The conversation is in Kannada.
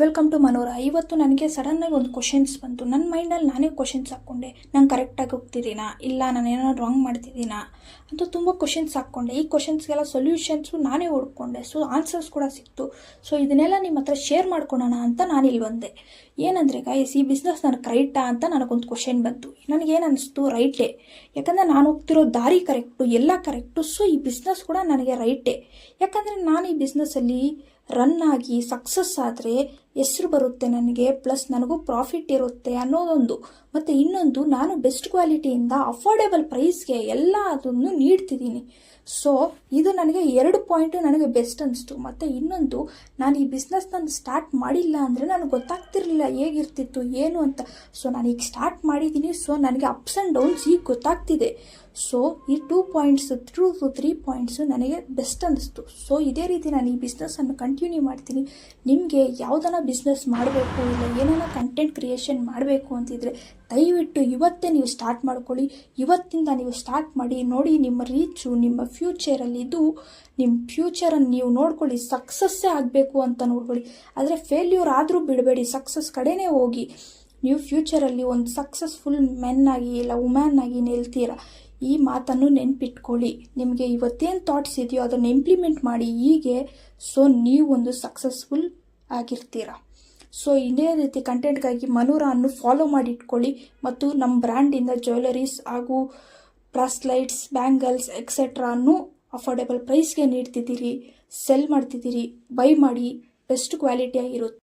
Welcome to ಮನೋರ. ಇವತ್ತು ನನಗೆ ಸಡನ್ನಾಗಿ ಒಂದು ಕ್ವಶನ್ಸ್ ಬಂತು. ನನ್ನ ಮೈಂಡಲ್ಲಿ ನಾನೇ ಕ್ವಶನ್ಸ್ ಹಾಕ್ಕೊಂಡೆ. ನಾನು ಕರೆಕ್ಟಾಗಿ ಹೋಗ್ತಿದ್ದೀನಾ, ಇಲ್ಲ ನಾನು ಏನೋ ರಾಂಗ್ ಮಾಡ್ತಿದ್ದೀನಾ ಅಂತ ತುಂಬ ಕ್ವಶನ್ಸ್ ಹಾಕ್ಕೊಂಡೆ. ಈ ಕ್ವಶನ್ಸ್ಗೆಲ್ಲ ಸೊಲ್ಯೂಷನ್ಸು ನಾನೇ ಹುಡ್ಕೊಂಡೆ. ಸೊ ಆನ್ಸರ್ಸ್ ಕೂಡ ಸಿಕ್ತು. ಸೊ ಇದನ್ನೆಲ್ಲ ನಿಮ್ಮ ಹತ್ರ ಶೇರ್ ಮಾಡ್ಕೊಳೋಣ ಅಂತ ನಾನು ಇಲ್ಲಿ ಬಂದೆ. ಏನಂದರೆ ಗೈಸ್, ಈ ಬಿಸ್ನೆಸ್ ನನಗೆ ರೈಟಾ ಅಂತ ನನಗೊಂದು ಕ್ವಶನ್ ಬಂತು. ನನಗೇನು ಅನ್ನಿಸ್ತು, ರೈಟೇ. ಯಾಕಂದರೆ ನಾನು ಹೋಗ್ತಿರೋ ದಾರಿ ಕರೆಕ್ಟು, ಎಲ್ಲ ಕರೆಕ್ಟು. ಸೊ ಈ ಬಿಸ್ನೆಸ್ ಕೂಡ ನನಗೆ ರೈಟೇ. ಯಾಕಂದರೆ ನಾನು ಈ ಬಿಸ್ನೆಸ್ಸಲ್ಲಿ ರನ್ ಆಗಿ ಸಕ್ಸಸ್ ಆದರೆ ಹೆಸರು ಬರುತ್ತೆ ನನಗೆ, ಪ್ಲಸ್ ನನಗೂ ಪ್ರಾಫಿಟ್ ಇರುತ್ತೆ ಅನ್ನೋದೊಂದು. ಮತ್ತು ಇನ್ನೊಂದು, ನಾನು ಬೆಸ್ಟ್ ಕ್ವಾಲಿಟಿಯಿಂದ ಅಫೋರ್ಡೆಬಲ್ ಪ್ರೈಸ್ಗೆ ಎಲ್ಲ ಅದನ್ನು ನೀಡ್ತಿದ್ದೀನಿ. ಸೊ ಇದು ನನಗೆ 2 ಪಾಯಿಂಟು ನನಗೆ ಬೆಸ್ಟ್ ಅನಿಸ್ತು. ಮತ್ತು ಇನ್ನೊಂದು, ನಾನು ಈ ಬಿಸ್ನೆಸ್ ನಾನು ಸ್ಟಾರ್ಟ್ ಮಾಡಿಲ್ಲ ಅಂದರೆ ನನಗೆ ಗೊತ್ತಾಗ್ತಿರಲಿಲ್ಲ ಹೇಗಿರ್ತಿತ್ತು ಏನು ಅಂತ. ಸೊ ನಾನೀಗ ಸ್ಟಾರ್ಟ್ ಮಾಡಿದ್ದೀನಿ. ಸೊ ನನಗೆ ಅಪ್ಸ್ ಆ್ಯಂಡ್ ಡೌನ್ಸ್ ಈಗ ಗೊತ್ತಾಗ್ತಿದೆ. ಸೊ ಈ 2 ಪಾಯಿಂಟ್ಸ್ 2 to 3 ಪಾಯಿಂಟ್ಸು ನನಗೆ ಬೆಸ್ಟ್ ಅನ್ನಿಸ್ತು. ಸೊ ಇದೇ ರೀತಿ ನಾನು ಈ ಬಿಸ್ನೆಸ್ಸನ್ನು ಕಂಟಿನ್ಯೂ ಮಾಡ್ತೀನಿ. ನಿಮಗೆ ಯಾವುದನ್ನ ಬಿಸ್ನೆಸ್ ಮಾಡಬೇಕು, ಇಲ್ಲ ಏನಾರ ಕಂಟೆಂಟ್ ಕ್ರಿಯೇಷನ್ ಮಾಡಬೇಕು ಅಂತಿದ್ರೆ ದಯವಿಟ್ಟು ಇವತ್ತೇ ನೀವು ಸ್ಟಾರ್ಟ್ ಮಾಡ್ಕೊಳ್ಳಿ. ಇವತ್ತಿಂದ ನೀವು ಸ್ಟಾರ್ಟ್ ಮಾಡಿ ನೋಡಿ. ನಿಮ್ಮ ರೀಚು ನಿಮ್ಮ ಫ್ಯೂಚರಲ್ಲಿ ಇದು ನಿಮ್ಮ ಫ್ಯೂಚರನ್ನು ನೀವು ನೋಡ್ಕೊಳ್ಳಿ. ಸಕ್ಸಸ್ಸೇ ಆಗಬೇಕು ಅಂತ ನೋಡ್ಕೊಳ್ಳಿ. ಆದರೆ ಫೇಲ್ಯೂರ್ ಆದರೂ ಬಿಡಬೇಡಿ, ಸಕ್ಸಸ್ ಕಡೆನೇ ಹೋಗಿ. ನೀವು ಫ್ಯೂಚರಲ್ಲಿ ಒಂದು ಸಕ್ಸಸ್ಫುಲ್ ಮೆನ್ ಆಗಿ ಇಲ್ಲ ವುಮ್ಯಾನ್ ಆಗಿ ನಿಲ್ತೀರ. ಈ ಮಾತನ್ನು ನೆನ್ಪಿಟ್ಕೊಳ್ಳಿ. ನಿಮಗೆ ಇವತ್ತೇನು ಥಾಟ್ಸ್ ಇದೆಯೋ ಅದನ್ನು ಇಂಪ್ಲಿಮೆಂಟ್ ಮಾಡಿ ಹೀಗೆ. ಸೊ ನೀವು ಒಂದು ಸಕ್ಸಸ್ಫುಲ್ ಆಗಿರ್ತೀರ. ಸೊ ಇದೇ ರೀತಿ ಕಂಟೆಂಟ್ಗಾಗಿ ಮನೋರ ಅನ್ನು ಫಾಲೋ ಮಾಡಿ ಇಟ್ಕೊಳ್ಳಿ. ಮತ್ತು ನಮ್ಮ ಬ್ರ್ಯಾಂಡಿಂದ ಜ್ಯುವೆಲರೀಸ್ ಹಾಗೂ ಬ್ರಾಸ್ಲೈಟ್ಸ್, ಬ್ಯಾಂಗಲ್ಸ್ ಎಕ್ಸೆಟ್ರಾನು ಅಫೋರ್ಡೆಬಲ್ ಪ್ರೈಸ್ಗೆ ನೀಡ್ತಿದ್ದೀರಿ, ಸೆಲ್ ಮಾಡ್ತಿದ್ದೀರಿ. ಬೈ ಮಾಡಿ, ಬೆಸ್ಟ್ ಕ್ವಾಲಿಟಿ ಆಗಿರುತ್ತೆ.